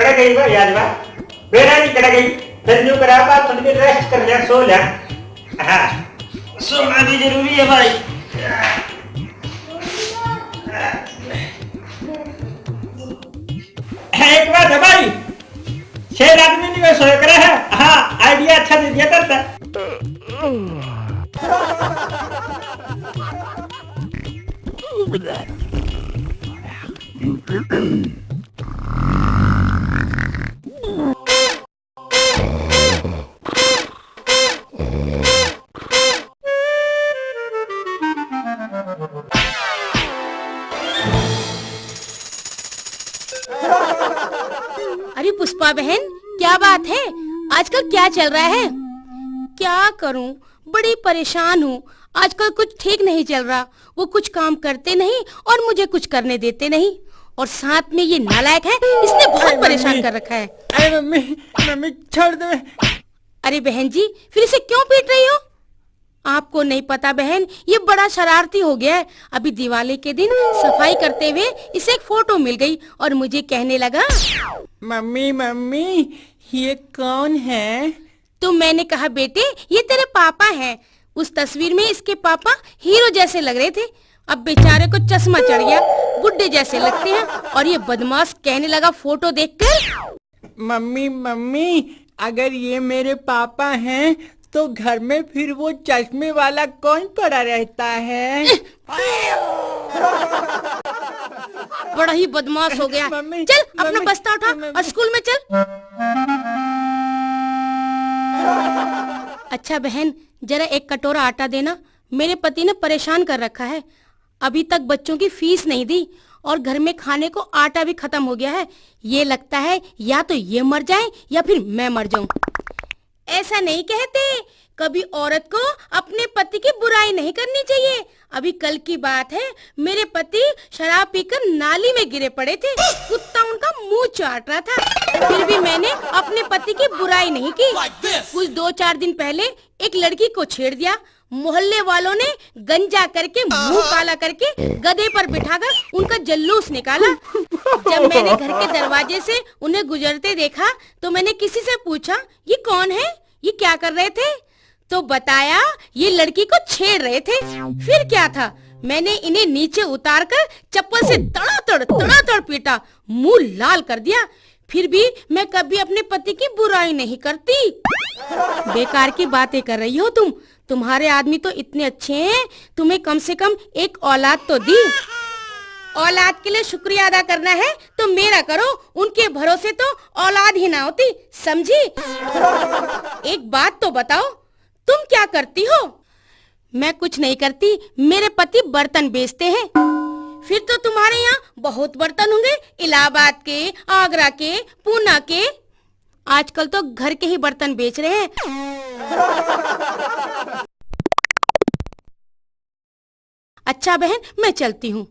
कड़ गई बा याद बा बेरा नहीं कड़ गई संजू करा बा थोड़ी देर रेस्ट कर ले सो ले। हाँ सोना भी जरूरी है भाई। एक बात है भाई, 6 आदमी नहीं सोया करे है। हाँ आइडिया अच्छा दे दिया करता। अरे पुष्पा बहन, क्या बात है? आजकल क्या चल रहा है? क्या करूं, बड़ी परेशान हूँ। आजकल कुछ ठीक नहीं चल रहा। वो कुछ काम करते नहीं और मुझे कुछ करने देते नहीं, और साथ में ये नालायक है, इसने बहुत परेशान कर रखा है। अरे मम्मी छोड़ दो। अरे बहन जी, फिर इसे क्यों पीट रही हो? आपको नहीं पता बहन, ये बड़ा शरारती हो गया है। अभी दिवाली के दिन सफाई करते हुए इसे एक फोटो मिल गई और मुझे कहने लगा, मम्मी ये कौन है? तो मैंने कहा बेटे, ये तेरे पापा हैं। उस तस्वीर में इसके पापा हीरो जैसे लग रहे थे। अब बेचारे को चश्मा चढ़ गया, बुड्ढे जैसे लगते हैं। और ये बदमाश कहने लगा फोटो देखकर, मम्मी अगर ये मेरे पापा हैं तो घर में फिर वो चश्मे वाला कौन पड़ा रहता है? बड़ा ही बदमाश हो गया। चल अपना बस्ता उठा और स्कूल में चल। अच्छा बहन, जरा एक कटोरा आटा देना। मेरे पति ने परेशान कर रखा है। अभी तक बच्चों की फीस नहीं दी और घर में खाने को आटा भी खत्म हो गया है। ये लगता है या तो ये मर जाए या फिर मैं मर जाऊं। ऐसा नहीं कहते, कभी औरत को अपने पति की बुराई नहीं करनी चाहिए। अभी कल की बात है, मेरे पति शराब पीकर नाली में गिरे पड़े थे। कुत्ता उनका मुंह चाट रहा था, फिर भी मैंने अपने पति की बुराई नहीं की। कुछ 2-4 दिन पहले एक लड़की को छेड़ दिया। मोहल्ले वालों ने गंजा करके मुंह काला करके गधे पर बिठाकर उनका जल्लूस निकाला। जब मैंने घर के दरवाजे से उन्हें गुजरते देखा तो मैंने किसी से पूछा, ये कौन है, ये क्या कर रहे थे? तो बताया ये लड़की को छेड़ रहे थे। फिर क्या था, मैंने इन्हें नीचे उतारकर चप्पल से तड़ातड़ पीटा, मुंह लाल कर दिया। फिर भी मैं कभी अपने पति की बुराई नहीं करती। बेकार की बातें कर रही हो तुम। तुम्हारे आदमी तो इतने अच्छे हैं, तुम्हें कम से कम एक औलाद तो दी। औलाद के लिए शुक्रिया अदा करना है तो मेरा करो, उनके भरोसे तो औलाद ही ना होती, समझी? एक बात तो बताओ, तुम क्या करती हो? मैं कुछ नहीं करती, मेरे पति बर्तन बेचते हैं। फिर तो तुम्हारे यहाँ बहुत बर्तन होंगे, इलाहाबाद के, आगरा के, पूना के। आजकल तो घर के ही बर्तन बेच रहे हैं। अच्छा बहन, मैं चलती हूँ।